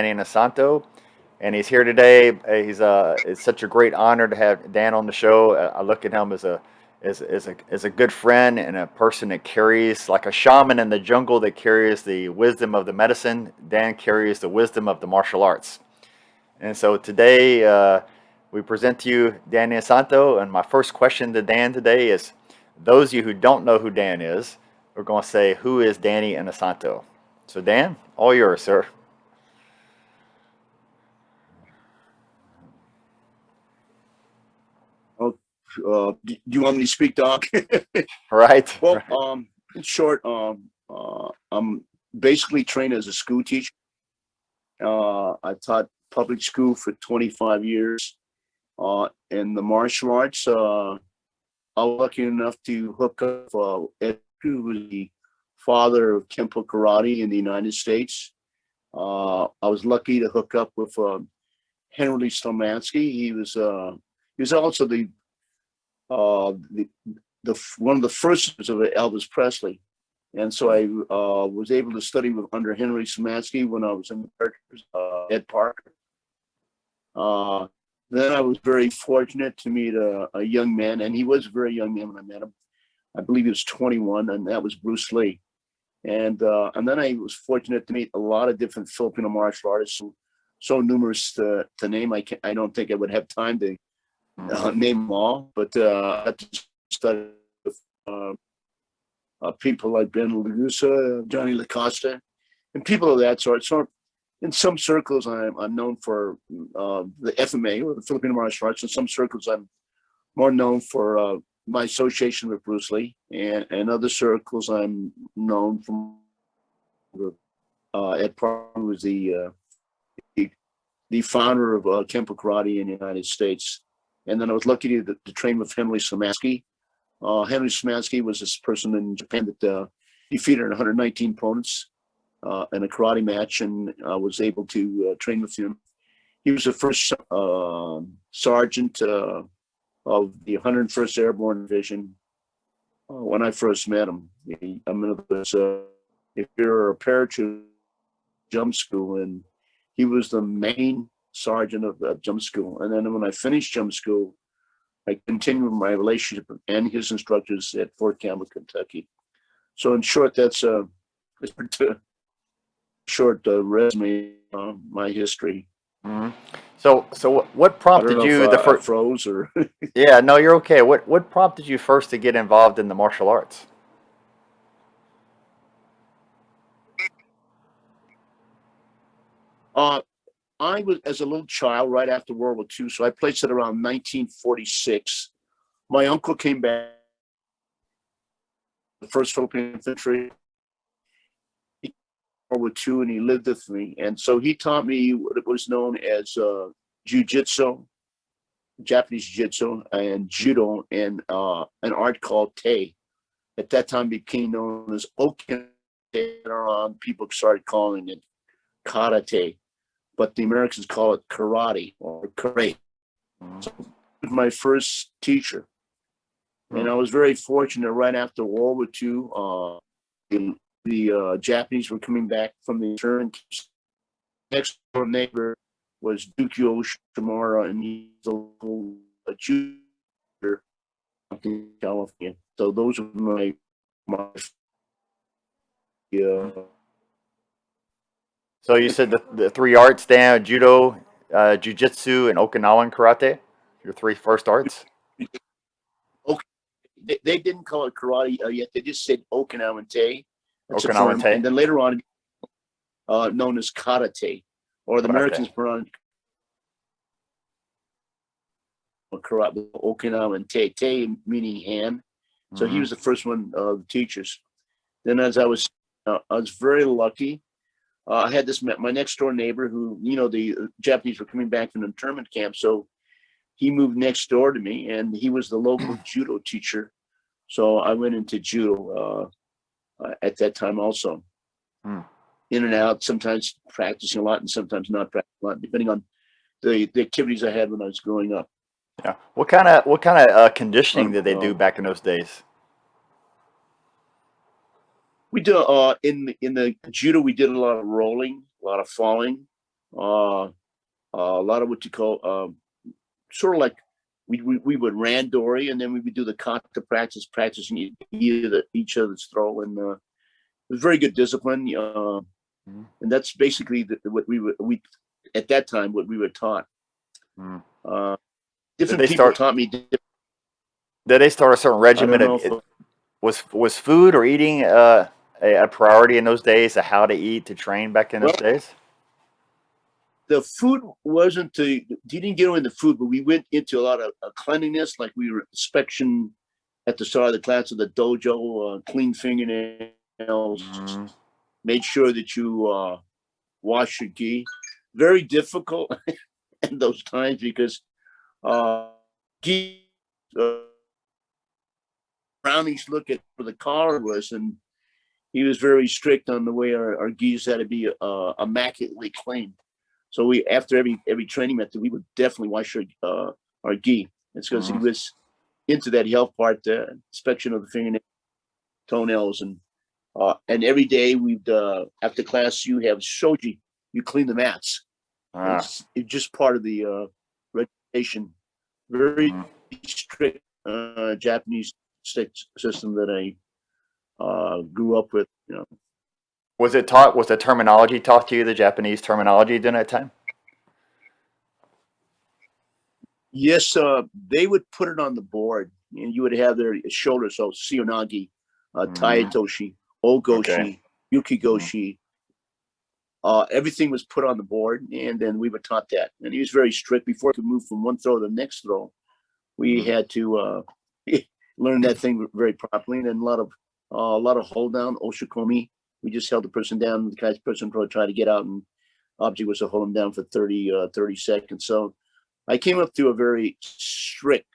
Dan Inosanto, and he's here today. It's such a great honor to have Dan on the show. I look at him as a good friend and a person that carries like a shaman in the jungle that carries the wisdom of the medicine. Dan carries the wisdom of the martial arts. And so today we present to you Dan Inosanto. And my first question to Dan today is, those of you who don't know who Dan is, we're going to say, who is Danny Inosanto? So Dan, all yours, sir. Oh, do you want me to speak, Doc? Right. Well, Right. in short, I'm basically trained as a school teacher. I taught public school for 25 years. In the martial arts, I was lucky enough to hook up Ed, who was the father of Kempo Karate in the United States. I was lucky to hook up with Henry Slomansky. He was also uh, the one of the first of Elvis Presley. And so I was able to study with under Henry Szymanski when I was in Ed Parker. Uh, then I was very fortunate to meet a young man, and he was a very young man when I met him. I believe he was 21, and that was Bruce Lee. And then I was fortunate to meet a lot of different Filipino martial artists, so numerous to name. I don't think I would have time to name them all, but I had to study with people like Ben Lagusa, Johnny Lacosta, and people of that sort. So in some circles, I'm known for the FMA or the Filipino martial arts. In some circles, I'm more known for my association with Bruce Lee, and in other circles, I'm known for Ed Parker, who was the founder of Kempo Karate in the United States. And then I was lucky to train with Henry Szymanski. Henry Szymanski was this person in Japan that defeated 119 opponents in a karate match, and I was able to train with him. He was the first sergeant of the 101st Airborne Division when I first met him. If you're a parachute jump school, and he was the main sergeant of jump school. And then when I finished jump school, I continued my relationship and his instructors at Fort Campbell, Kentucky. So in short, that's a short resume on my history. Mhm. So what I don't prompted know if you the I first? froze or Yeah, no, you're okay. What prompted you first to get involved in the martial arts? uh, I was as a little child right after World War II. So I placed it around 1946. My uncle came back, the first Philippine infantry, World War II, and he lived with me. And so he taught me what was known as jiu-jitsu, Japanese jiu-jitsu, and judo, and an art called Te. At that time became known as Okinawan. People started calling it karate, but the Americans call it karate or karate. Mhm. So he was my first teacher. And Mm. I was very fortunate right after World War II. The Japanese were coming back from the intern. Next door neighbor was Dukyo Shimura, and he's a local Jew in California. So those are my Mhm. uh, So you said the three arts, Dan: judo, jujitsu, and Okinawan karate. Your three first arts. okay. They didn't call it karate yet. They just said Okinawan Te. That's a Okinawan term, te, and then later on, known as karate, or the karate. Americans pronounce karate Okinawan Te. Te meaning hand. So he Hmm. was the first one of the teachers. Then, as I was very lucky. I had this my next door neighbor who, the Japanese were coming back from the internment camp, so he moved next door to me, and he was the local judo teacher. So I went into judo at that time also, Hmm. in and out, sometimes practicing a lot and sometimes not practicing a lot, depending on the activities I had when I was growing up. Yeah. What kind of conditioning Um, did they do um, back in those days? we do in the judo. We did a lot of rolling, a lot of falling. uh, a lot of what you call sort of like we would randori, and then we would do the kata practice, practicing each other's throw, and it was very good discipline. Mm, And that's basically what we at that time what we were taught. mm. Uh, Did Different they people start? taught me. Did they start a certain I regimen don't know of if was food or eating a priority in those days of how to eat to train back in those well, days? the food wasn't the didn't get into food, but we went into a lot of cleanliness, like we were inspection at the start of the class of the dojo, clean fingernails, Mm, made sure that you wash your gi. Very difficult in those times because gi brownies look at where the collar was, and he was very strict on the way our gis had to be immaculately clean. So we, after every training method, we would definitely wash our gi. It's because he mm. was into that health part, the inspection of the fingernails, toenails, and every day we'd after class you have shoji, you clean the mats. Ah, It's just part of the regulation. Very mm. strict Japanese system that I grew up with. You know, Was it taught? Was the terminology taught to you, the Japanese terminology during that time? yes, they would put it on the board, and you would have their shoulders. So Sionagi, Mm, Taitoshi, okay. Ogoshi, Mm, Yukigoshi. Everything was put on the board, and then we were taught that. And he was very strict. Before we could move from one throw to the next throw, we mm, had to learn that thing very properly. And then a lot of hold down, oshikomi. We just held the person down. The person probably tried to get out, and object was to hold him down for 30 seconds. So I came up through a very strict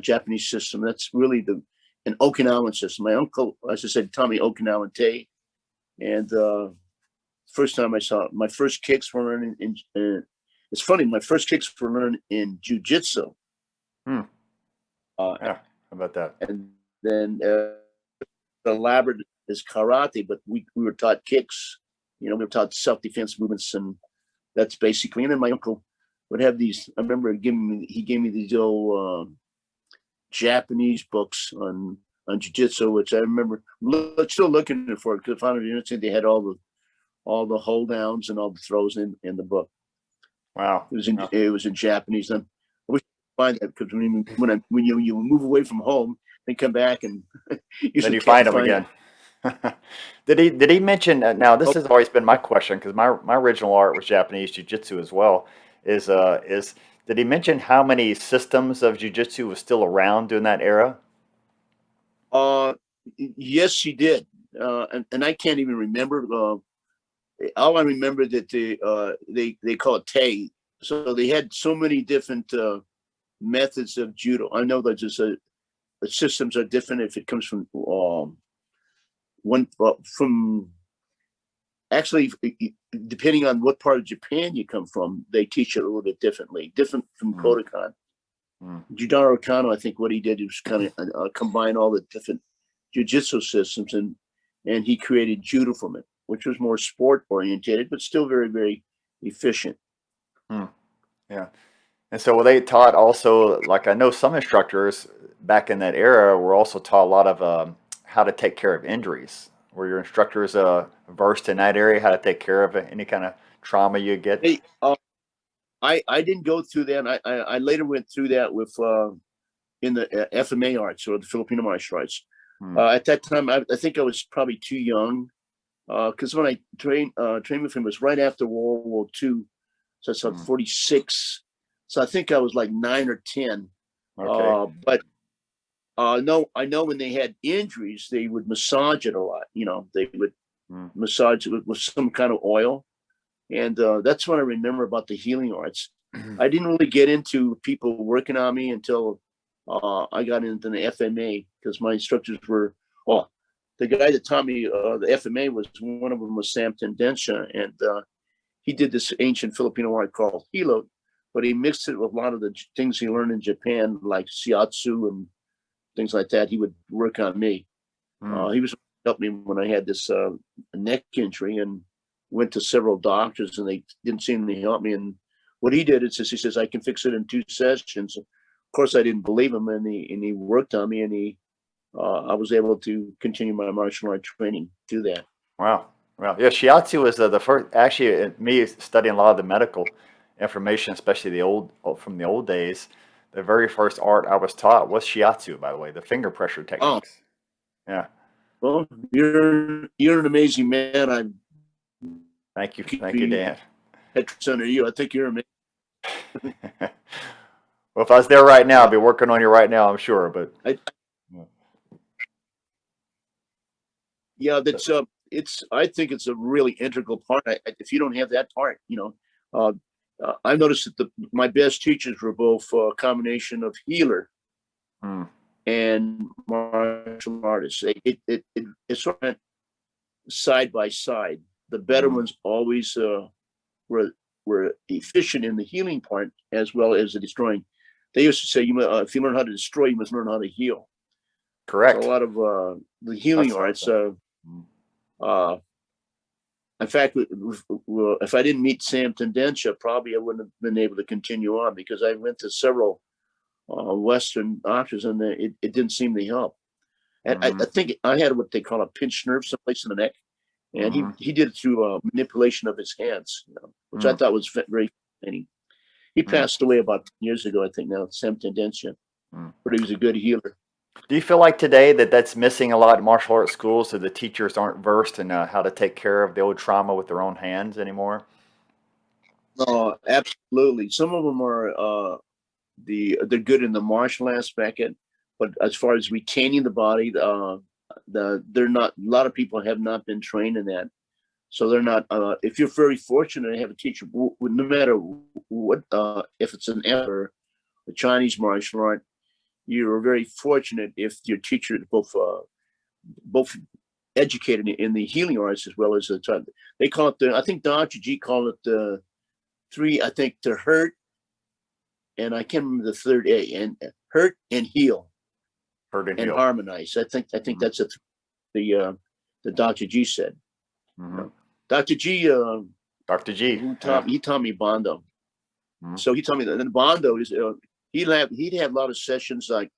Japanese system. That's really the an Okinawan system. My uncle, as I said, taught me Okinawan Te, and first time I saw it, my first kicks were learning in. It's funny, my first kicks were learned in jujitsu, mm. uh, Yeah, how about that? and then elaborate is karate, but we were taught kicks. You know, we were taught self defense movements, and that's basically. And then my uncle would have these. I remember he gave me these old Japanese books on jiu-jitsu, which I remember still looking for it because I found it interesting. They had all the hold downs and all the throws in the book. Wow. Yeah. It was in Japanese. And I wish I could find that because when you move away from home and come back and Then usually you can't find them find again. it. Did he mention? Now this Oh, has always been my question because my original art was Japanese jiu-jitsu as well. Is did he mention how many systems of jiu-jitsu was still around during that era? uh, yes, she did. And I can't even remember. All I remember that they call it Tay. So they had so many different methods of judo. I know that just the systems are different if it comes from one from actually depending on what part of Japan you come from, they teach it a little bit differently. Different from Mm, Kodokan. mm, Judaro Kano, I think what he did was kind of combine all the different jujitsu systems, and he created judo from it, which was more sport oriented, but still very very efficient. mm. Yeah. And so were they taught also, like I know some instructors back in that era were also taught a lot of how to take care of injuries. Were your instructors versed in that area, how to take care of any kind of trauma you get? Hey, I didn't go through that. I later went through that with in the FMA arts or the Filipino martial arts. Hmm. At that time, I think I was probably too young because when I trained with him it was right after World War II, so it's like Hmm. 46. So I think I was like 9 or 10. Okay. But no, I know when they had injuries, they would massage it a lot. You know, they would Hmm. massage it with some kind of oil, and that's what I remember about the healing arts. I didn't really get into people working on me until I got into the FMA because my instructors were, oh, the guy that taught me the FMA was one of them was Sam Tendencia, and he did this ancient Filipino art called hilo, but he mixed it with a lot of the things he learned in Japan, like shiatsu and things like that. He would work on me. Hmm. He was helped me when I had this neck injury, and went to several doctors and they didn't seem to help me. And what he did is he says, I can fix it in 2 sessions. Of course, I didn't believe him, and he worked on me, and I was able to continue my martial art training through that. Wow. Wow. Yeah, shiatsu is the first. Actually, me studying a lot of the medical information, especially from the old days. The very first art I was taught was shiatsu, by the way, the finger pressure Oh, techniques. Yeah. well, you're an amazing man. I could Thank you, be Dan. heads under you. I think you're amazing. Well, if I was there right now, I'd be working on you right now, I'm sure. But I, yeah, that's I think it's a really integral part. If you don't have that part, I noticed that my best teachers were both a combination of healer hmm, and martial artists. It's sort of side by side. The better hmm, ones always were were efficient in the healing part as well as the destroying. They used to say, if you learn how to destroy, you must learn how to heal. So a correct. lot of the healing That's what I arts. said. Hmm, Uh, in fact, if I didn't meet Sam Tendentia, probably I wouldn't have been able to continue on, because I went to several Western doctors and it didn't seem to help. And hmm, I think I had what they call a pinched nerve someplace in the neck, and hmm, he did it through manipulation of his hands, which I hmm, thought was very fascinating. He hmm, passed away about 10 years ago, I think now, Sam Tendentia, hmm. but he was a good healer. Do you feel like today that that's missing a lot in martial arts schools, so the teachers aren't versed in how to take care of the old trauma with their own hands anymore? Absolutely. Some of them are they're good in the martial aspect, but as far as retaining the body, they're not. A lot of people have not been trained in that, so they're not. If you're very fortunate to have a teacher, no matter what, if it's an or a Chinese martial art, you're very fortunate if your teacher is both educated in the healing arts as well as they call it I think Dr. G called it the three. I think to hurt, and I can't remember the third A, and hurt and heal Hurt and and heal. harmonize. I think Hmm, that's the Dr. G said. You hmm. know, Dr. G, Dr. G. Yeah. he taught me Bondo. Hmm, So he taught me that. And Bondo is he'd have a lot of sessions. Like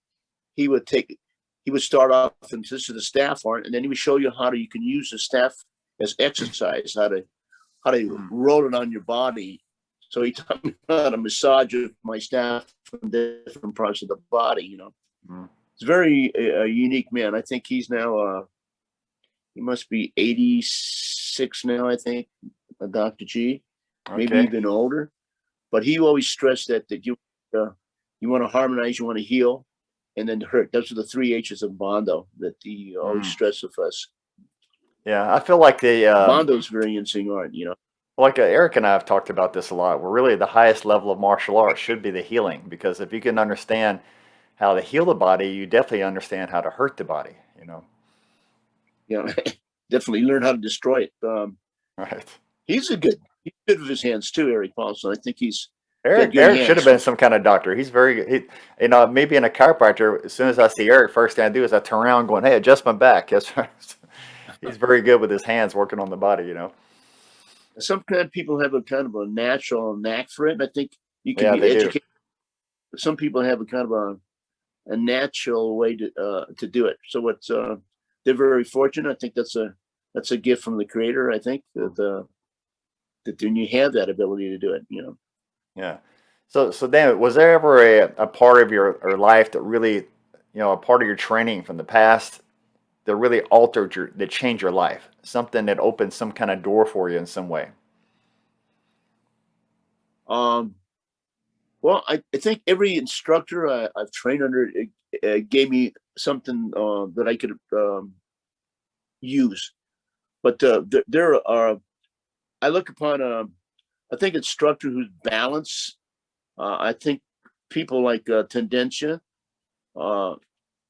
he would take he would start off and this is the staff art, and then he would show you how you can use the staff as exercise, how to hmm, roll it on your body. So he taught me how to massage my staff from different parts of the body. hmm. It's very a unique man. I think he's now he must be 86 now. I think Dr. G, maybe Okay. even older. But he always stressed that you want to harmonize, you want to heal, and then hurt. Those are the three H's of Bondo that he always Hmm. stressed with us. Yeah, I feel like Bondo is very interesting art. Eric and I have talked about this a lot. We're really the highest level of martial arts should be the healing, because if you can understand how to heal the body, you definitely understand how to hurt the body. Yeah, definitely learn how to destroy it. Right? He's good with his hands too, Eric Paulson. I think he's got good Eric should have hands. been some kind of doctor. He's very good. Me being a chiropractor, as soon as I see Eric, first thing I do is I turn around going, "Hey, adjust my back." Yes, he's very good with his hands working on the body. Some kind of people have a kind of a natural knack for it. And I think you can Yeah, be they do. educated. Some people have a kind of a natural way to do it. So they're very fortunate. I think that's a gift from the creator. I think that when you have that ability to do it. Yeah. So Dan, was there ever a part of your life that really, a part of your training from the past that really that changed your life? Something that opened some kind of door for you in some way? Um, well, I think every instructor I've trained under gave me something that I could use. But there are I look upon I think instructor who's balanced. I think people like Tendentia. Uh,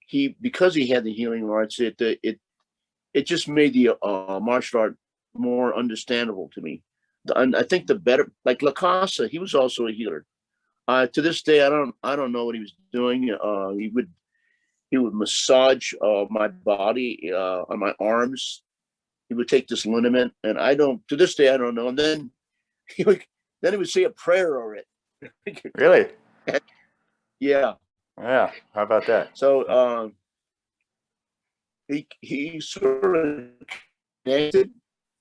he because he had the healing arts, it just made the martial art more understandable to me. And I think the better, like Lacasa, he was also a healer. To this day, I don't know what he was doing. He would massage my body on my arms, he would take this liniment, and I don't, to this day, I don't know. And then he would say a prayer over it. Really? Yeah. Yeah. How about that? So he sort of connected,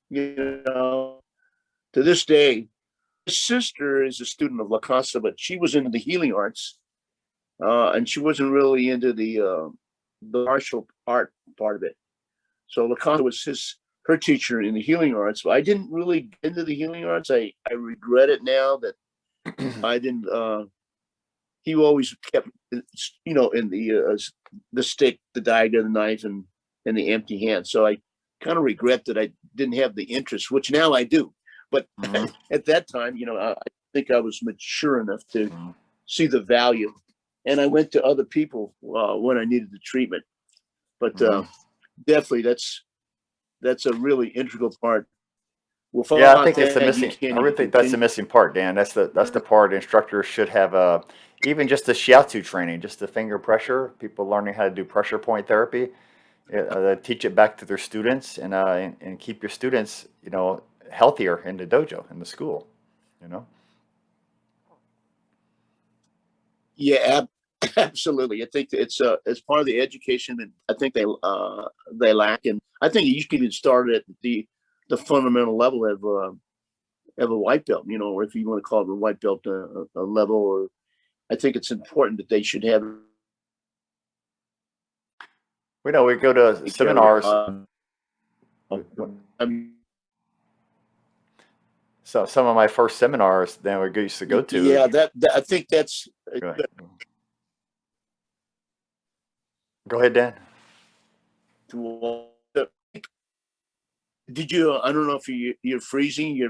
you know, to this day. His sister is a student of La Casa, but she was into the healing arts, and she wasn't really into the martial art part of it. So La Casa was her teacher in the healing arts. But I didn't really get into the healing arts. I regret it now that I didn't. He always kept, you know, in the stick, the dagger, the knife, and the empty hand. So I kind of regret that I didn't have the interest, which now I do. But at that time, you know, I think I was mature enough to see the value, and I went to other people when I needed the treatment. But definitely, that's a really integral part. Yeah, I Without think it's the that, you missing. can't I really even think that's the continue. missing part, Dan. That's the part instructors should have. Even just the shiatsu training, just the finger pressure. People learning how to do pressure point therapy. Teach it back to their students, and keep your students, you know, healthier in the dojo, in the school. You know. Yeah, absolutely. I think it's part of the education that I think they lack, and I think you can even start at the fundamental level of a white belt, you know, or if you want to call it a white belt a level. Or I think it's important that they should have We know we go to take care of seminars. I mean, So some of my first seminars that we used to go to. yeah, that I think that's Go ahead, go ahead, Dan. did you? I don't know if you're freezing. Yeah,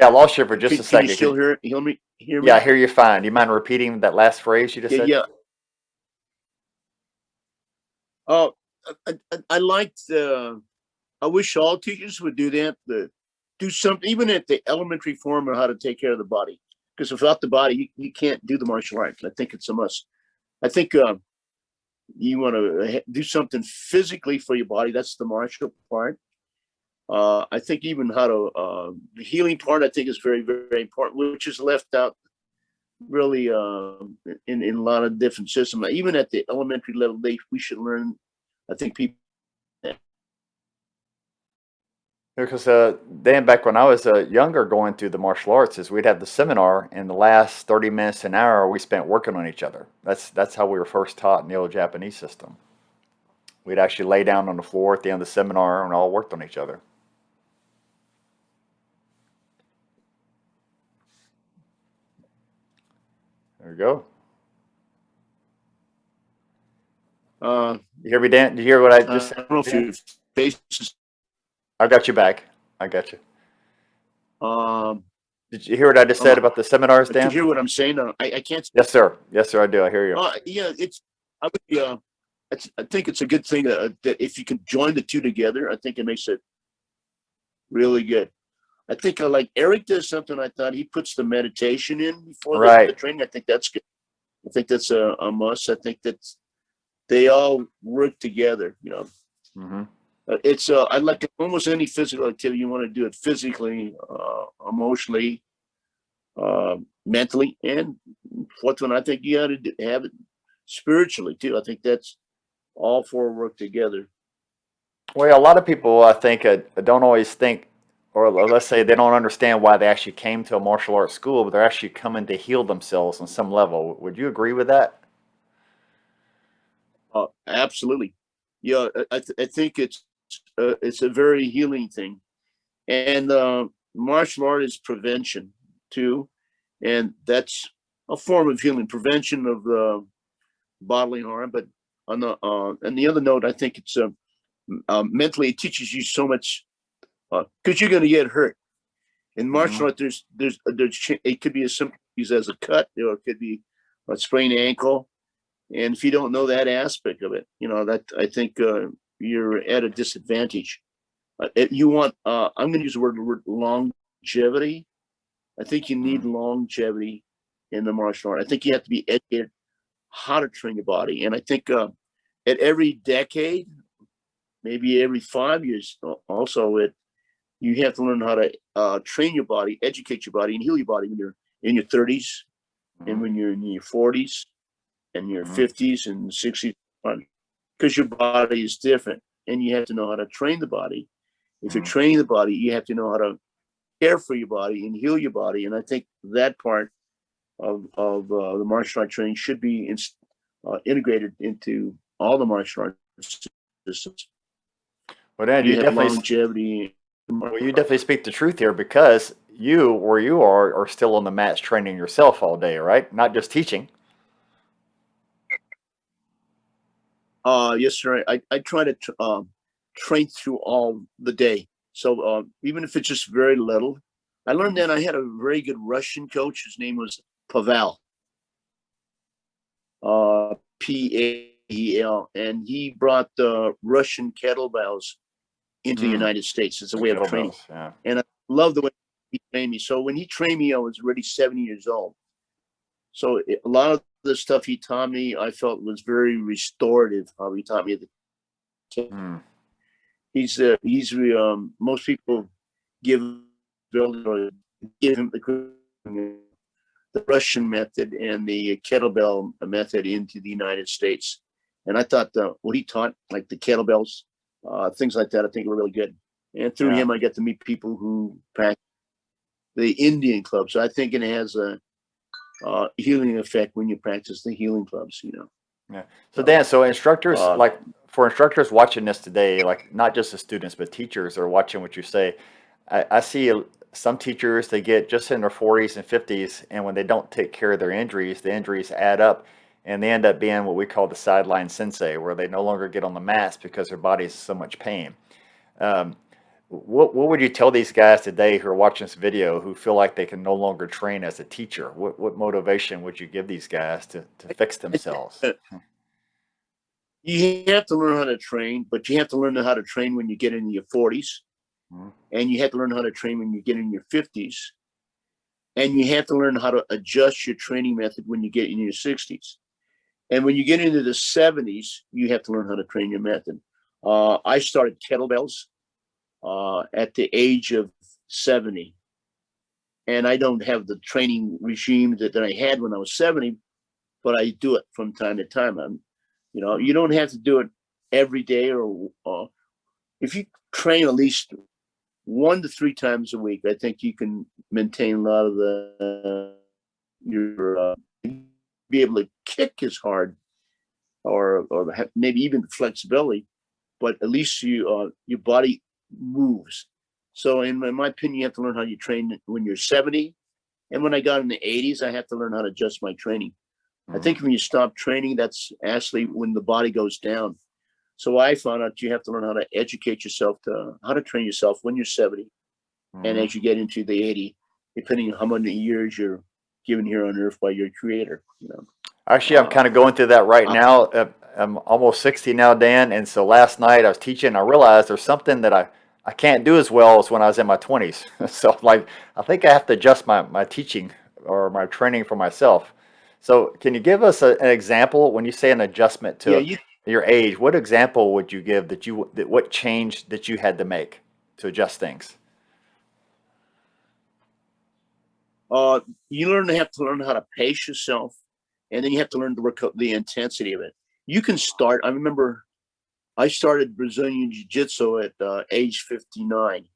I lost you for just a Can you second. still hear me? Hear Yeah, I me? hear you fine. Do you mind repeating that last phrase you just Yeah, said? yeah. Oh, I liked. I wish all teachers would do that. Do something, even at the elementary form, of how to take care of the body. Because without the body, you can't do the martial arts. I think it's a must. I think you want to do something physically for your body. That's the martial part. I think even how to the healing part. I think is very, very important, which is left out really in a lot of different systems. Even at the elementary level, we should learn. I think people. Because Dan, back when I was younger, going through the martial arts, is we'd have the seminar, and the last 30 minutes an hour we spent working on each other. That's how we were first taught in the old Japanese system. We'd actually lay down on the floor at the end of the seminar and all worked on each other. There we go. You hear me, Dan? Did you hear what I just I said, don't know if Dan? your face is. I got you back. I got you. Um, Did you hear what I just said about the seminars, Did you Dan? hear what I'm saying? I can't. Yes, sir. Yes, sir. I do. I hear you. Yeah, it's. I would. I think it's a good thing that if you can join the two together, I think it makes it really good. I think like Eric does something. I thought he puts the meditation in before the Right. training. I think that's good. I think that's a must. I think that they all work together. You know, Hmm. it's. I like almost any physical activity. You want to do it physically, emotionally, mentally, and fourth one, I think you got to have it spiritually too. I think that's all four work together. Well, a lot of people, I think, don't always think, or let's say they don't understand why they actually came to a martial arts school, but they're actually coming to heal themselves on some level. Would you agree with that? Absolutely, yeah. I think it's a very healing thing, and martial art is prevention too, and that's a form of healing, prevention of bodily harm. But on the other note, I think it's mentally it teaches you so much because you're going to get hurt in Hmm. martial art. There's it could be as simple as a cut, or it could be a sprained ankle. And if you don't know that aspect of it, you know that I think you're at a disadvantage. You want I'm going to use the word longevity. I think you need longevity in the martial art. I think you have to be educated how to train your body, and I think at every decade maybe every 5 years. Also, you have to learn how to train your body, educate your body, and heal your body when you're in your 30s and Mhm. when you're in your 40s and your Mhm. 50s and 60s, because your body is different, and you have to know how to train the body. If you're Mhm. training the body, you have to know how to care for your body and heal your body. And I think that part of the martial art training should be integrated into all the martial arts systems. Well, Dan, You have longevity. you definitely speak the truth here because you, where you are still on the mats training yourself all day, right? Not just teaching. Yes, sir. I try to train through all the day. So even if it's just very little, I learned Mhm. that I had a very good Russian coach. His name was Pavel, Pael, and he brought the Russian kettlebells into the Mm. United States as a The way of training. kettlebells, yeah. And I love the way he trained me. So when he trained me, I was already 70 years old. So a lot of the stuff he taught me, I felt was very restorative. How he taught me the Mm. he's most people give give him the Russian method and the kettlebell method into the United States. And I thought what he taught, like the kettlebells, things like that, I think were really good. And through Yeah. him, I get to meet people who practice the Indian club. So I think it has a healing effect when you practice the healing clubs. Yeah. So So Dan, so instructors, uh, like for instructors watching this today, like not just the students, but teachers are watching what you say. I see some teachers, they get just in their 40s and 50s, and when they don't take care of their injuries, the injuries add up, and they end up being what we call the sideline sensei, where they no longer get on the mats because their body is in so much pain. Um, what would you tell these guys today who are watching this video who feel like they can no longer train as a teacher? What motivation would you give these guys to fix I think themselves? you have to learn how to train, but you have to learn how to train when you get into your 40s, Mhm. and you have to learn how to train when you get in your 50s, and you have to learn how to adjust your training method when you get in your 60s. And when you get into the 70s, you have to learn how to train your method. I started kettlebells at the age of 70, and I don't have the training regime that I had when I was 70, but I do it from time to time. You Mhm. don't have to do it every day, or if you train at least 1 to 3 times a week, I think you can maintain a lot of your be able to kick as hard, or maybe even the flexibility, but at least your body moves. So in my opinion, you have to learn how you train when you're 70. And when I got in the 80s, I had to learn how to adjust my training. I Mhm. think when you stop training, that's actually when the body goes down. So I found out you have to learn how to educate yourself to how to train yourself when you're 70, and Mhm. as you get into the 80, depending on how many years you're given here on earth by your creator. Actually, I'm kind Uh, of going through that right uh, now. I'm almost 60 now, Dan, and so last night I was teaching. I realized there's something that I can't do as well as when I was in my 20s. So, like, I think I have to adjust my teaching or my training for myself. So, can you give us an example when you say an adjustment yeah, to your age? What example would you give that what change that you had to make to adjust things? uh, you have to learn how to pace yourself, and then you have to learn to work out the intensity of it. You can start. I remember I started Brazilian Jiu Jitsu at age 59,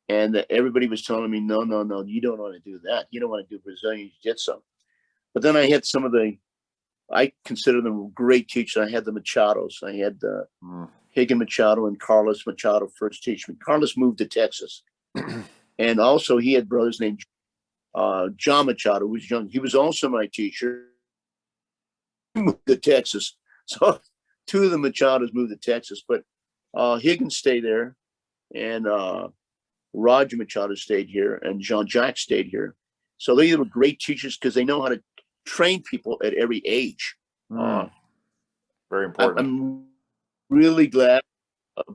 and everybody was telling me, no, no, no, you don't want to do that. You don't want to do Brazilian Jiu Jitsu. But then I had some of I consider them great teachers. I had the Machados. I had Mm. Higan Machado and Carlos Machado first teach me. Carlos moved to Texas. And also he had brothers named John Machado, who was young. He was also my teacher. He moved to Texas. So two of the Machados moved to Texas, but Higgins stayed there, and Roger Machado stayed here, and Jean Jacques stayed here. So they were great teachers because they know how to train people at every age. Uh, Mm. Very important. I'm really glad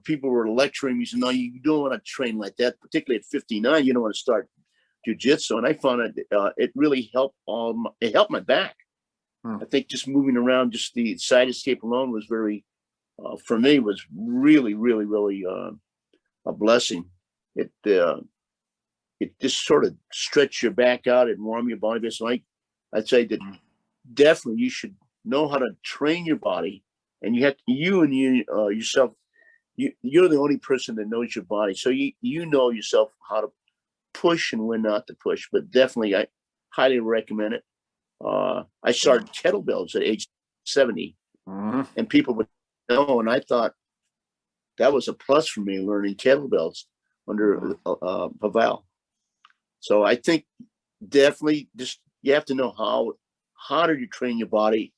people were lecturing me, saying, no, you don't want to train like that, particularly at 59. You don't want to start jujitsu. And I found it really helped it helped my back. Mm. I think just moving around, just the side escape alone was very for me was really, really, really a blessing. It it just sort of stretch your back out and warm your body. It's like I'd say that definitely you should know how to train your body, and you have you and you yourself. You're the only person that knows your body, so you know yourself how to push and when not to push. But definitely, I highly recommend it. I started kettlebells at age 70, Mm-hmm. and people would know, and I thought that was a plus for me learning kettlebells Mm-hmm. under Pavel. So I think definitely just you have to know how do you train your body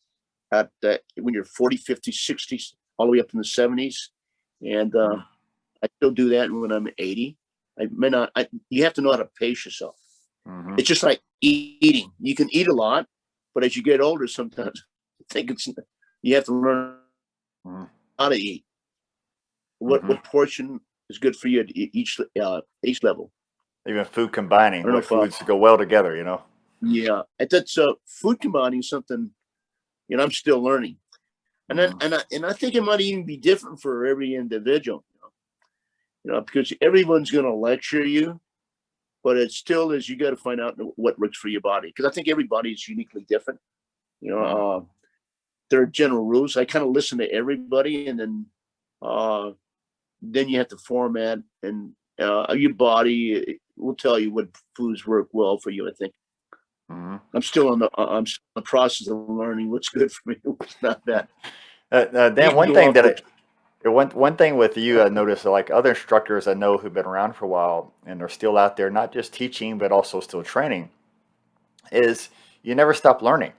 at that when you're 40, 50, 60s, all the way up in the 70s. And I still do that when I'm 80. I may not, you have to know how to pace yourself. Mm-hmm. It's just like eating. You can eat a lot, but as you get older, sometimes I think you have to learn how to eat. Mm-hmm. What portion is good for you at each level? Even food I combining, don't know what if foods go well together, yeah, that's food combining is something I'm still learning, and then Mm-hmm. and I think it might even be different for every individual, because everyone's going to lecture you, but it still is you got to find out what works for your body because I think everybody is uniquely different. You know, Mm-hmm. there are general rules. I kind of listen to everybody, and then you have to format and your body will tell you what foods work well for you. I think. Mm-hmm. I'm still in the process of learning what's good for me, what's not that. You Dan, can one go thing off that what one thing with you, I noticed like other instructors I know who've been around for a while and are still out there, not just teaching but also still training, is you never stop learning.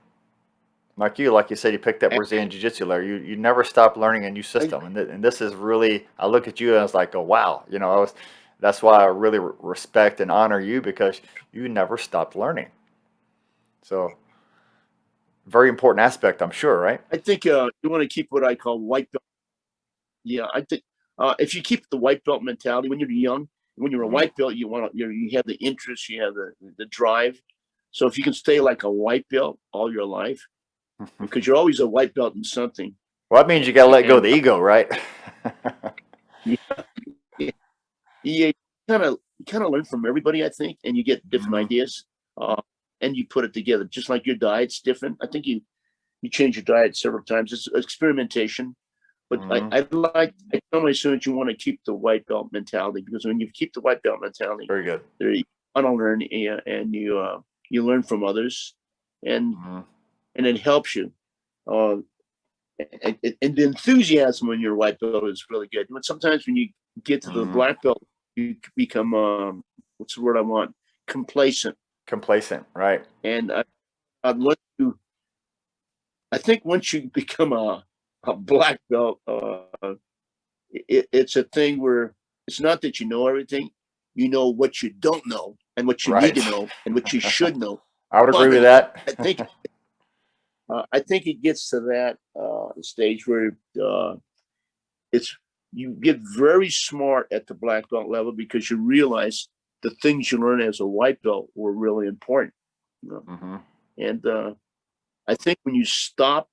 Like you said, you picked up Brazilian Jiu Jitsu later. You never stop learning a new I, system, and this is really. I look at you and I was like, oh wow, that's why I really respect and honor you because you never stopped learning. So very important aspect, I'm sure, right? I think you want to keep what I call white belt. Yeah, I think if you keep the white belt mentality when you're young, when you're a Hmm. white belt, you have the interest, you have the drive. So if you can stay like a white belt all your life, because you're always a white belt in something, Well, that means you got to let go of and the ego, right? yeah, you kind of learn from everybody, I think, and you get different Hmm. ideas, uh, and you put it together. Just like your diet's different. I think you change your diet several times. It's experimentation, but Hmm. I tell my students you want to keep the white belt mentality because when you keep the white belt mentality, Very good. there you want to learn and you learn from others, and Hmm. and it helps you. Uh, and the enthusiasm when you're a white belt is really good. But sometimes when you get to the Hmm. black belt, you become what's the word I want? Complacent. Complacent, right? And once I think once you become a black belt, it's a thing where it's not that you know everything, you know what you don't know and what you need Right. to know and what you should know. I would agree with Finally, that. I think I think it gets to that stage where it's you get very smart at the black belt level because you realize the things you learn as a white belt were really important. You know? Hmm. And I think when you stop,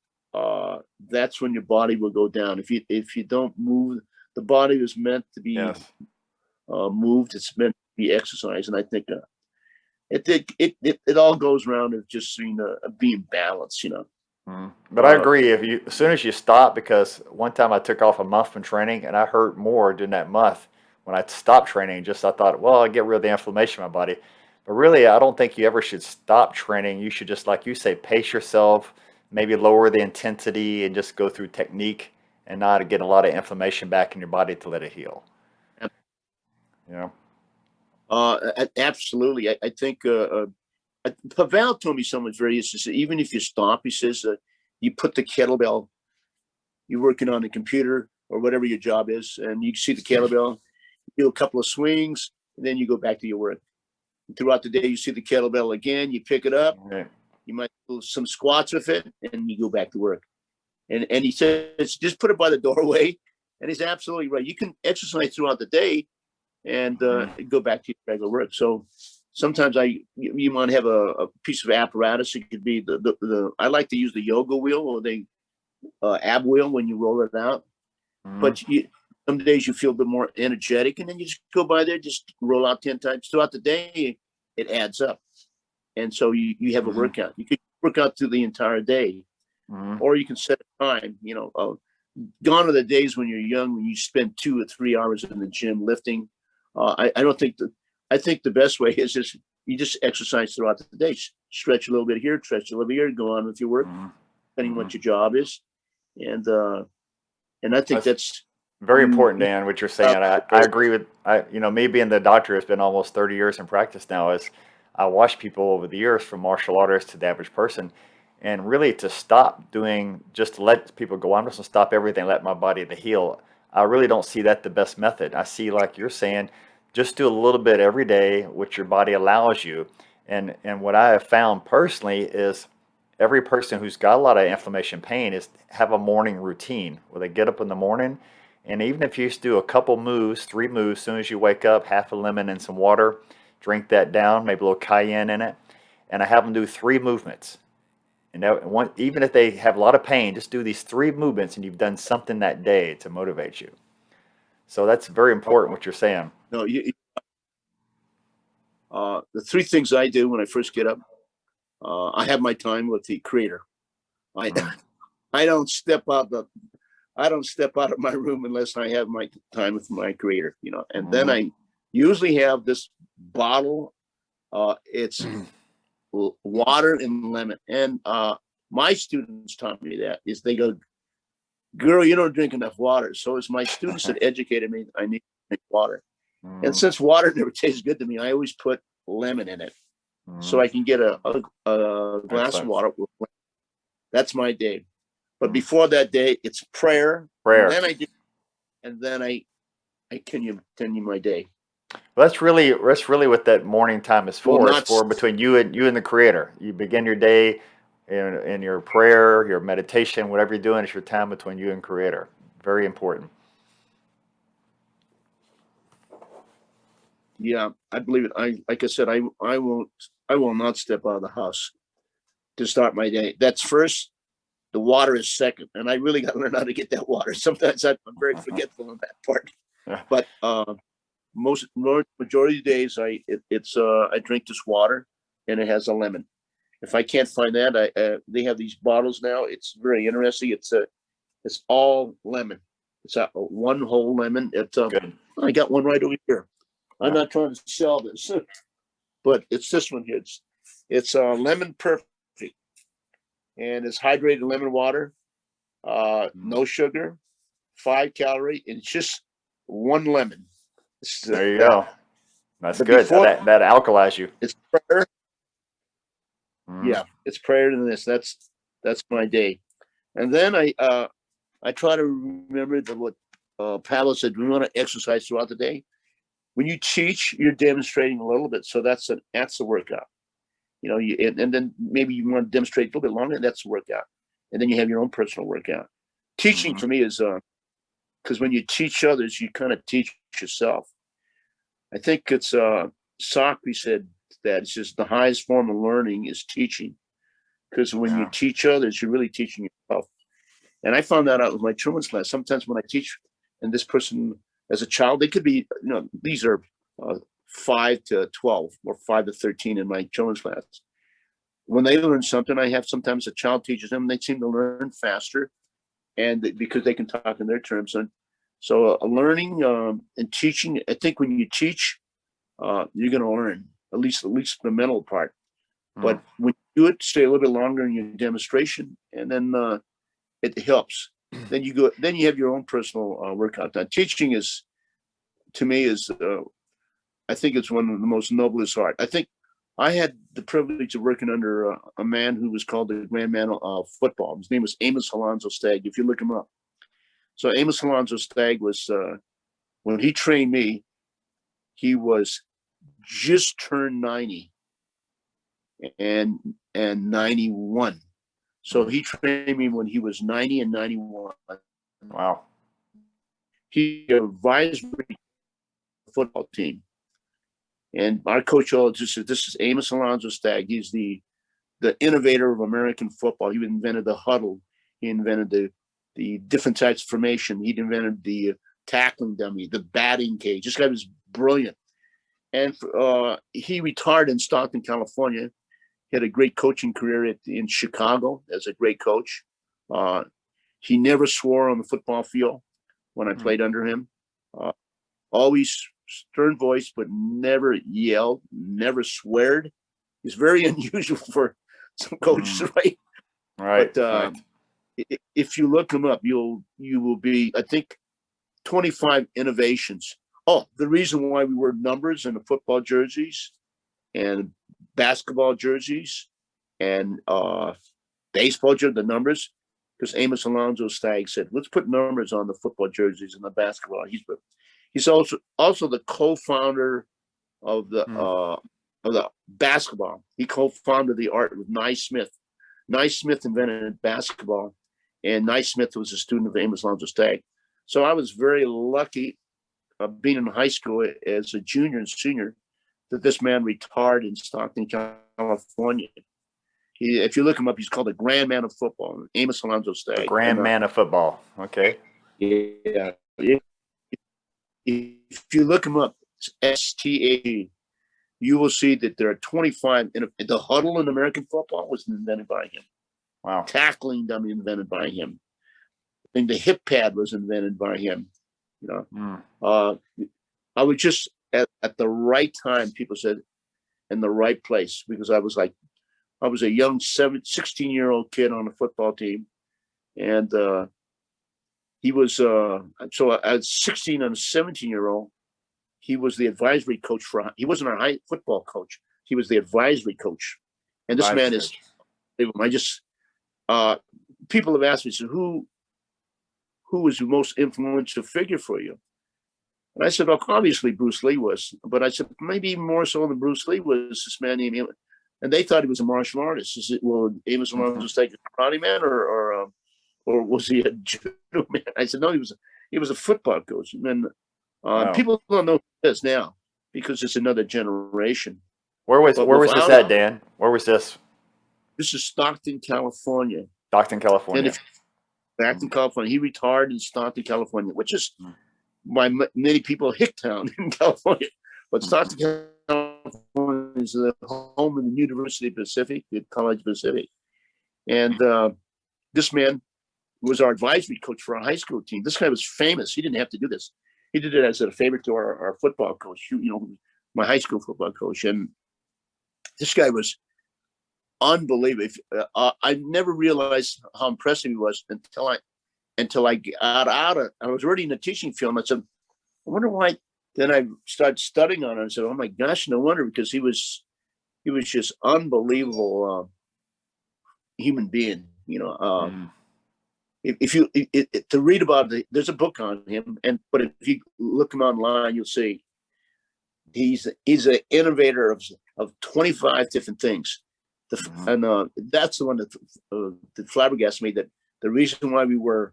that's when your body will go down. If you don't move, the body was meant to be Yes. moved. It's meant to be exercised, and I think it all goes around of just being balanced. Mhm. But I Uh, agree. If you as soon as you stop, because one time I took off a month from training and I hurt more during that month when I stopped training. Just I thought, well, I get rid of the inflammation in my body. But really, I don't think you ever should stop training. You should just, like you say, pace yourself, maybe lower the intensity, and just go through technique and not get a lot of inflammation back in your body to let it heal. You know. Absolutely. I think Pavel told me something very interesting. Even if you stop, he says you put the kettlebell. You're working on the computer or whatever your job is, and you see the kettlebell. You do a couple of swings, and then you go back to your work. And throughout the day, you see the kettlebell again. You pick it up. Right. You might do some squats with it, and you go back to work. And he says just put it by the doorway. And he's absolutely right. You can exercise throughout the day and Mhm. go back to your regular work. So sometimes you might have a piece of apparatus. It could be the I like to use the yoga wheel or the ab wheel when you roll it out. Mm-hmm. but some days you feel a bit more energetic, and then you just go by there, just roll out 10 times throughout the day. It adds up, and so you have a Mm-hmm. workout. You can work out through the entire day, Mm-hmm. or you can set a time. Gone are the days when you're young, when you spend 2 or 3 hours in the gym lifting. I don't think that. I think the best way is just you just exercise throughout the day. Stretch a little bit here, stretch a little bit here, go on with your work, depending on Mm-hmm. what your job is, and I think That's that's very you. important, Dan, what you're saying. I agree with, me being the doctor has been almost 30 years in practice now. As I watch people over the years, from martial artists to the average person, and really to stop doing, just to let people go, I'm just gonna stop everything, let my body to heal. I really don't see that the best method. I see, like you're saying, just do a little bit every day, which your body allows you. And what I have found personally is every person who's got a lot of inflammation pain is have a morning routine where they get up in the morning, and even if you just do a couple moves, 3 moves, as soon as you wake up, half a lemon and some water, drink that down, maybe a little cayenne in it, and I have them do 3 movements. And even if they have a lot of pain, just do these 3 movements, and you've done something that day to motivate you. So that's very important what you're saying. No, the 3 things I do when I first get up, I have my time with the Creator. I Mm, I don't step out the I don't step out of my room unless I have my time with my Creator. And then mm, I usually have this bottle. It's mm. water and lemon, and my students taught me that is they go, girl, you don't drink enough water. So it's my students that educated me. I need to drink water. And Mm, since water never tastes good to me, I always put lemon in it so mm. I can get a glass of Excellent. water. That's my day. But Mm. before that day, it's prayer, and Prayer. then I continue my day. Well, that's really what that morning time is Well, for. It's not for between you and the Creator. You begin your day in your prayer, your meditation, whatever you're doing. It's your time between you and Creator. Very important. yeah, I believe it. I like I said, I will not step out of the house to start my day. That's first. The water is second, and I really got to learn how to get that water. Sometimes I'm very forgetful on that part, but majority of the days I drink this water, and it has a lemon. If I can't find that, they have these bottles now. It's very interesting. It's all lemon. It's a one whole lemon. Good. I got one right over here. I'm Yeah. not trying to sell this, but it's this one here. It's lemon perfect, and it's hydrated lemon water. Mm. No sugar, 5 calorie, and it's just one lemon. There you go. That's But good. before That alkalize you. it's prayer. Mm. Yeah, it's prayer than this. That's my day. And then I try to remember what Paolo said. We want to exercise throughout the day. When you teach, you're demonstrating a little bit, so that's a workout. And then maybe you want to demonstrate a little bit longer. That's a workout, and then you have your own personal workout. Teaching Mm-hmm. for me is because when you teach others, you kind of teach yourself. I think it's Socrates said that it's just the highest form of learning is teaching, because when you Yeah. teach others, you're really teaching yourself. And I found that out with my children's class. Sometimes when I teach, and this person as a child, they could be, these are 5 to 12 or 5 to 13 in my children's class. When they learn something, I have sometimes a child teaches them, they seem to learn faster, and because they can talk in their terms. And so learning and teaching, I think when you teach, you're going to learn at least the mental part. Mm. But when you do it, stay a little bit longer in your demonstration, and then it helps. Then you have your own personal workout. Now, teaching is, to me, I think it's one of the most noblest art. I think I had the privilege of working under a man who was called the Grand Man of Football. His name was Amos Alonzo Stagg. If you look him up, so Amos Alonzo Stagg was when he trained me, he was just turned 90 and 91. So Mm. he trained me when he was 90 and 91. Wow. He advised me football team. And our coach all just said, this is Amos Alonzo Stagg. He's the innovator of American football. He invented the huddle. He invented the different types of formation. He invented the tackling dummy, the batting cage. This guy was brilliant. And he retired in Stockton, California. He had a great coaching career in Chicago as a great coach. He never swore on the football field when I played under him. Always stern voice, but never yelled, never sweared. He's very unusual for some coaches, right? Right. But if you look him up, you will be, I think, 25 innovations. Oh, the reason why we wear numbers in the football jerseys and basketball jerseys and baseball jerseys, the numbers, because Amos Alonzo Stagg said, let's put numbers on the football jerseys and the basketball. He's also the co-founder of the basketball. He co-founded the art with Nye Smith. Nye Smith invented basketball, and Nye Smith was a student of Amos Alonzo Stagg. So I was very lucky being in high school as a junior and senior that this man retired in Stockton, California. If you look him up, he's called the Grand Man of Football, Amos Alonzo Stagg. The Grand Man of Football. Okay. Yeah. If you look him up, it's STAG, you will see that there are 25. The huddle in American football was invented by him. Wow. Tackling dummy invented by him. And the hip pad was invented by him. You know, I was just at the right time, people said, in the right place, because I was a young 16-year-old kid on a football team. And he was, so at 16 and a 17-year-old, he was the advisory coach he wasn't our high football coach. He was the advisory coach. And this man is, people have asked me, so who was the most influential figure for you? And I said, well, obviously Bruce Lee was, but I said, maybe even more so than Bruce Lee was this man named Amos. And they thought he was a martial artist. Is it, well, Amos Alonzo Stagg a karate man or was he a judo man? I said, no, he was a football coach. And people don't know who he is now because it's another generation. Where was this at, Dan? Where was this? This is Stockton, California. Stockton, California. And back in California, he retired in Stockton, California, which is by many people Hicktown in California. But Stockton, California is the home of the University Pacific, the College Pacific. And this man was our advisory coach for our high school team. This guy was famous. He didn't have to do this. He did it as a favor to our football coach, my high school football coach. And this guy was unbelievable. I never realized how impressive he was until I got out of. I was already in the teaching field. I said, I wonder why. Then I started studying on it. I said, oh my gosh, no wonder, because he was just unbelievable human being. If you to read about it, there's a book on him, but if you look him online, you'll see he's an innovator of 25 different things. And that's the one that flabbergasted me, that the reason why we wear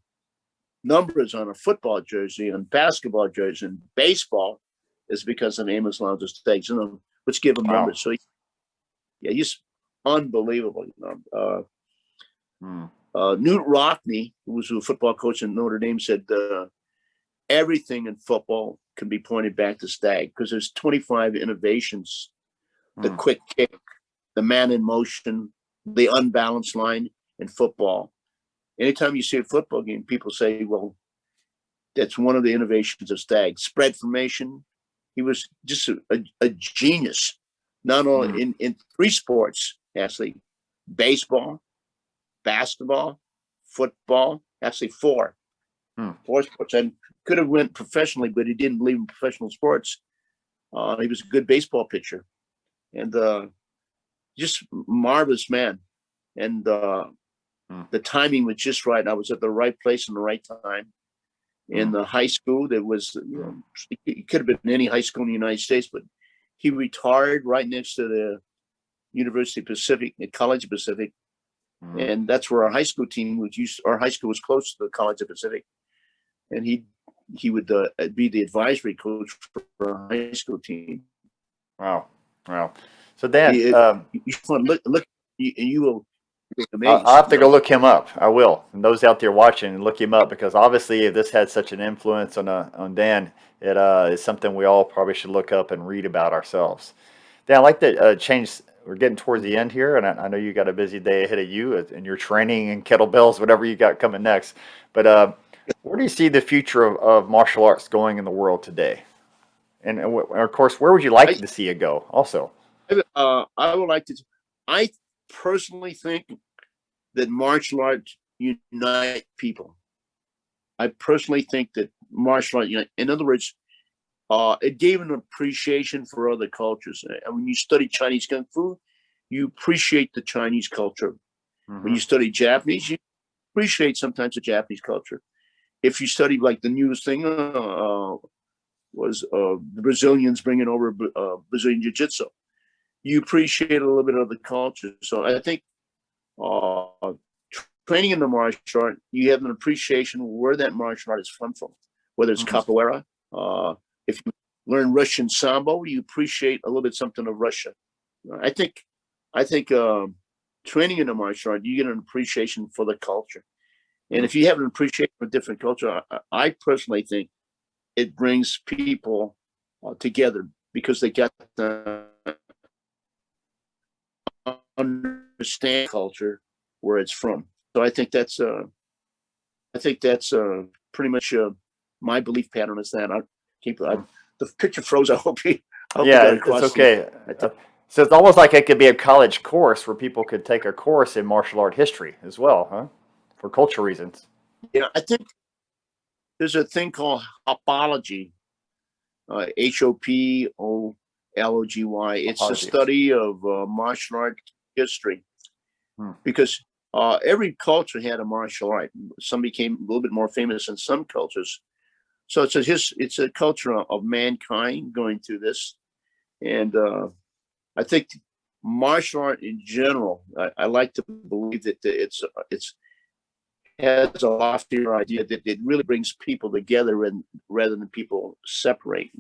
numbers on a football jersey and basketball jersey and baseball is because of Amos Alonzo Stagg. Let's give him numbers. So he's unbelievable. Newt Rockney, who was a football coach in Notre Dame, said everything in football can be pointed back to Stagg because there's 25 innovations: the quick kick, the man in motion, the unbalanced line in football. Anytime you see a football game, people say, well, that's one of the innovations of Stagg. Spread formation. He was just a genius, not only in three sports, actually: baseball, basketball, football, actually four sports. And could have went professionally, but he didn't believe in professional sports. He was a good baseball pitcher. And just marvelous man. And the timing was just right. I was at the right place in the right time. In the high school, that was, it could have been any high school in the United States, but he retired right next to the University Pacific, the College of Pacific. And that's where our high school team was used. Our high school was close to the College of Pacific. And he would be the advisory coach for our high school team. Wow. So Dan, you want to look, and you will I'll amazed, have to go look him up. I will. And those out there watching, look him up because obviously, if this had such an influence on Dan, it is something we all probably should look up and read about ourselves. Dan, I'd like to change. We're getting towards the end here, and I know you got a busy day ahead of you and your training and kettlebells, whatever you got coming next. But where do you see the future of martial arts going in the world today? And of course, where would you like I, to see it go? Also, I would like to. I personally think that martial arts unite people. I personally think that martial art, in other words, it gave an appreciation for other cultures. And when you study Chinese kung fu, you appreciate the Chinese culture. When hmm you study Japanese, you appreciate sometimes the Japanese culture. If you study like the newest thing was the Brazilians bringing over Brazilian Jiu-Jitsu, you appreciate a little bit of the culture. So I think uh, training in the martial art, you have an appreciation where that martial art is from, whether it's hmm capoeira. If you learn Russian sambo, you appreciate a little bit something of Russia. I think, I think training in the martial art, you get an appreciation for the culture. And if you have an appreciation for different culture, I personally think it brings people together because they get to understand culture where it's from. So I think that's pretty much my belief pattern is that the picture froze. I hope you Yeah, got it's across. okay. I think So it's almost like it could be a college course where people could take a course in martial art history as well, huh? For cultural reasons. I think there's a thing called hopology, HOPOLOGY. It's a Apologies. study of martial art history Hmm. because every culture had a martial art. Some became a little bit more famous in some cultures. So it's a culture of mankind going through this, and I think martial art in general. I like to believe that it's has a loftier idea that it really brings people together and rather than people separate.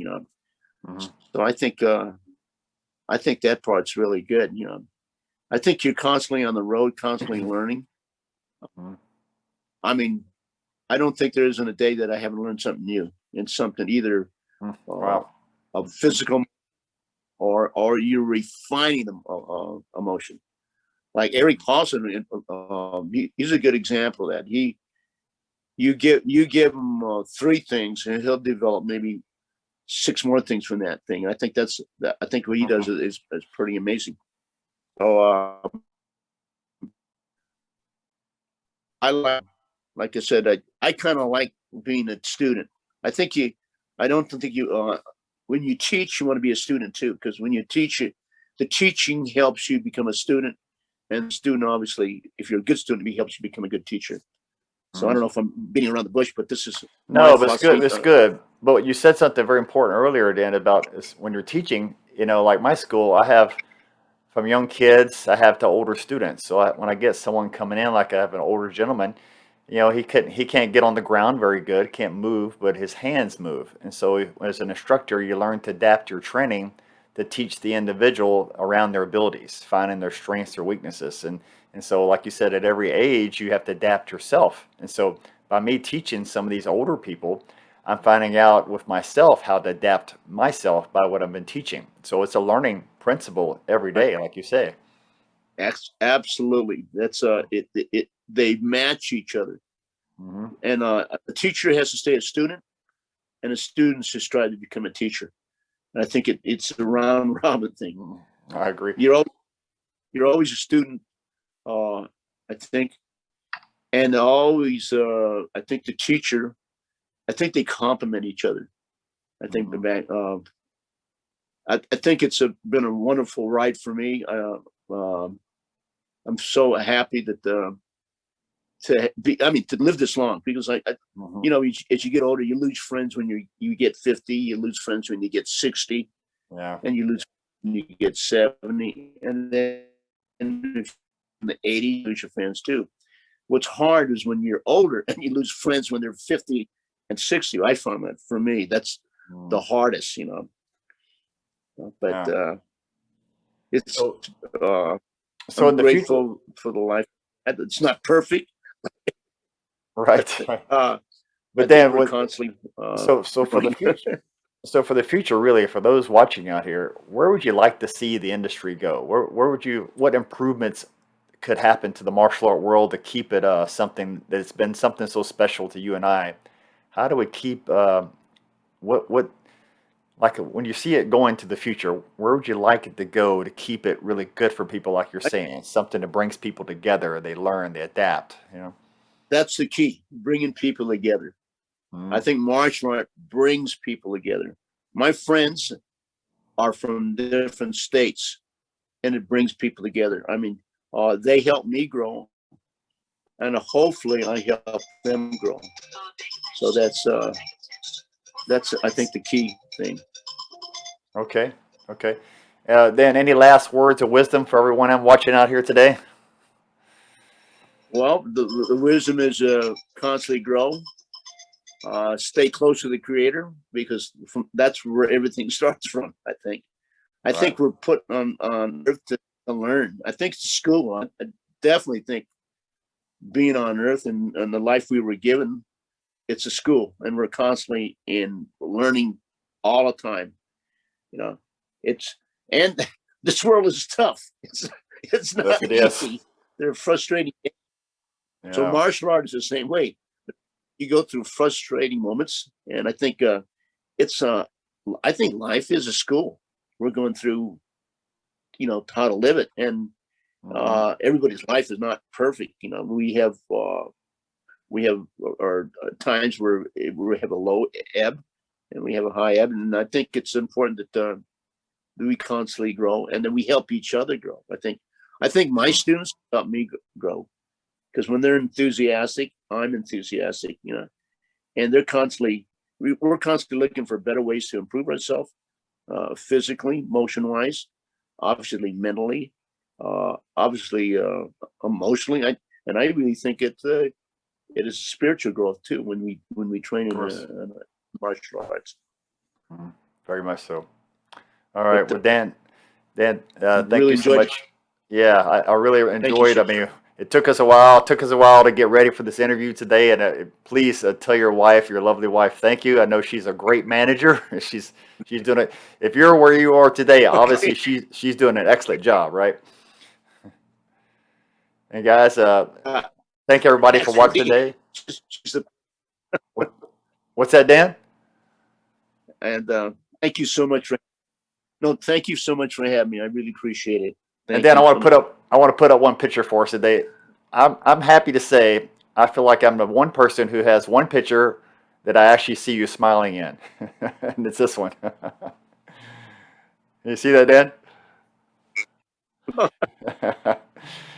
hmm So I think that part's really good. I think you're constantly on the road, constantly learning. hmm I mean, I don't think there isn't a day that I haven't learned something new and something either uh, Wow. of physical or you're refining the emotion. Like Eric Paulson, he's a good example of that. You give him three things, and he'll develop maybe six more things from that thing. I think I think what he does hmm is pretty amazing. So I like I said, I kind of like being a student. I think I don't think when you teach, you want to be a student too, because when you teach it, the teaching helps you become a student, and the student obviously, if you're a good student, it helps you become a good teacher. So I don't know if I'm beating around the bush, but this is my No, but it's good. philosophy. It's good. But you said something very important earlier, Dan, about when you're teaching. Like my school, I have from young kids, I have to older students. So when I get someone coming in, like I have an older gentleman, he can't get on the ground very good, can't move, but his hands move. And so as an instructor, you learn to adapt your training to teach the individual around their abilities, finding their strengths or weaknesses. And so like you said, at every age you have to adapt yourself. And so by me teaching some of these older people, I'm finding out with myself how to adapt myself by what I've been teaching. So it's a learning principle every day, like you say. Absolutely, that's they match each other, hmm and a teacher has to stay a student, and a student should strive to become a teacher. And I think it's a round robin thing. I agree. You're always, you're always a student, I think, and always I think the teacher. I think they complement each other. I think the hmm back. I think it's been a wonderful ride for me. I'm so happy that I mean, to live this long because hmm as you get older, you lose friends when you get 50, you lose friends when you get 60, Yeah. and you lose when you get 70, and then in the 80, you lose your friends too. What's hard is when you're older and you lose friends when they're 50 and 60. I find that for me, that's the Mm. hardest. But Yeah. it's So, uh, so I'm in the future, grateful for the life. It's not perfect. Right. I But think Dan, we're constantly so for the learning. future, so for the future, really, for those watching out here, where would you like to see the industry go? Where would you, what improvements could happen to the martial art world to keep it something that's been something so special to you and I? How do we keep what like when you see it going to the future, where would you like it to go to keep it really good for people, like you're saying, something that brings people together, they learn, they adapt, you know? That's the key, bringing people together. I Mm, think martial art brings people together. My friends are from different states, and it brings people together. I mean, they help me grow, and hopefully I help them grow. So that's I think the key thing. okay, okay. Dan, any last words of wisdom for everyone I'm watching out here today? Well, the wisdom is constantly grow, stay close to the creator, because that's where everything starts from. I Right. think we're put on earth to learn. I think it's a school. I definitely think being on earth and the life we were given, it's a school, and we're constantly in learning all the time. You know, it's and this world is tough. It's Yes, not it is. easy. They're frustrating. So Yeah. martial art is the same way. You go through frustrating moments, and I think it's I think life is a school. We're going through, how to live it, and Hmm. everybody's life is not perfect. We have our times where we have a low ebb and we have a high ebb, and I think it's important that we constantly grow, and then we help each other grow. I think my students help me grow, because when they're enthusiastic, I'm enthusiastic. And we're constantly looking for better ways to improve ourselves, physically, motion wise, obviously mentally, obviously emotionally. And I really think it is spiritual growth too when we train Of in course. martial arts. Mhm. Very much so. All right. But Well, Dan, thank really you so enjoyed. much. Yeah, I really Thank you, enjoyed. sir. I mean, it took us a while. It took us a while to get ready for this interview today. And please tell your wife, your lovely wife, thank you. I know she's a great manager. She's doing it. If you're where you are today, obviously Okay. she's doing an excellent job, right? And guys, Uh, thank everybody for yes, watching indeed. today. She's the- What, what's that, Dan? and thank you so much for no, thank you so much for having me. I really appreciate it. And Thank Dan, you so much. I want to put up one picture for us today. I'm happy to say I feel like I'm the one person who has one picture that I actually see you smiling in, and it's this one. You see that, Dan?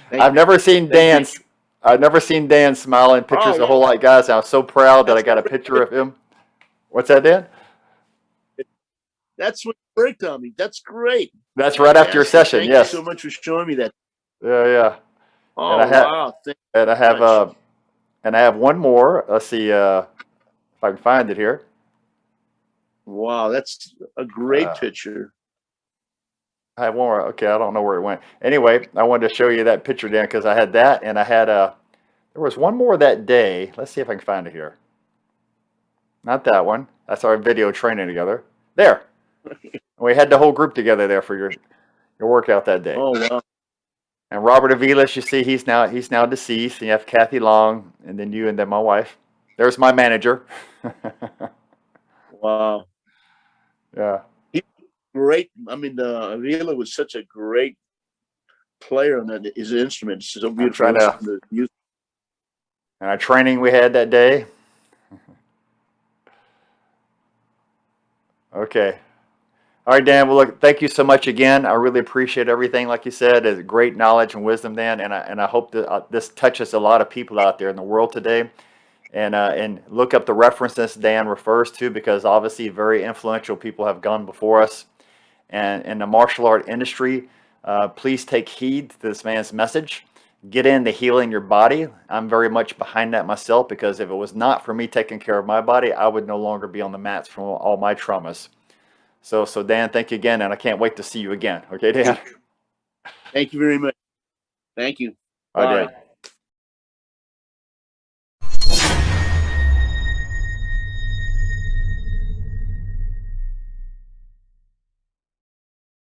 Thank I've never seen thank you. I've never seen Dan smile in pictures Oh a whole wow, lot, guys. I'm so proud that I that's got a picture of him. What's that, Dan? that's what you worked on me. That's great. That's right after your Fantastic. session. Thank you Yes. so much for showing me that. Yeah, yeah. And Oh wow, thank and I you have much. and I have one more. Let's see if I can find it here. Wow, that's a great Uh, picture. I have one more. Okay, I don't know where it went. Anyway, I wanted to show you that picture, Dan, because I had that, and I had there was one more that day. Let's see if I can find it here. Not that one. That's our video training together. There. We had the whole group together there for your workout that day. Oh wow, And Robert Avilas, you see, he's now deceased. And you have Kathy Long, and then you, and then my wife. There's my manager. wow. Yeah. He great. I mean, Avila was such a great player on his instrument. It's so I'm beautiful to trying listen to. to the music. And our training we had that day. Okay. All right, Dan. Well, look, thank you so much again. I really appreciate everything. Like you said, it's great knowledge and wisdom, Dan. And I hope that this touches a lot of people out there in the world today. And look up the references Dan refers to, because obviously very influential people have gone before us. And in the martial art industry, please take heed to this man's message. Get into healing your body. I'm very much behind that myself, because if it was not for me taking care of my body, I would no longer be on the mats from all my traumas. So Dan, thank you again, and I can't wait to see you again. Okay, Dan? Thank you very much. Thank you. All right, Bye. Dan.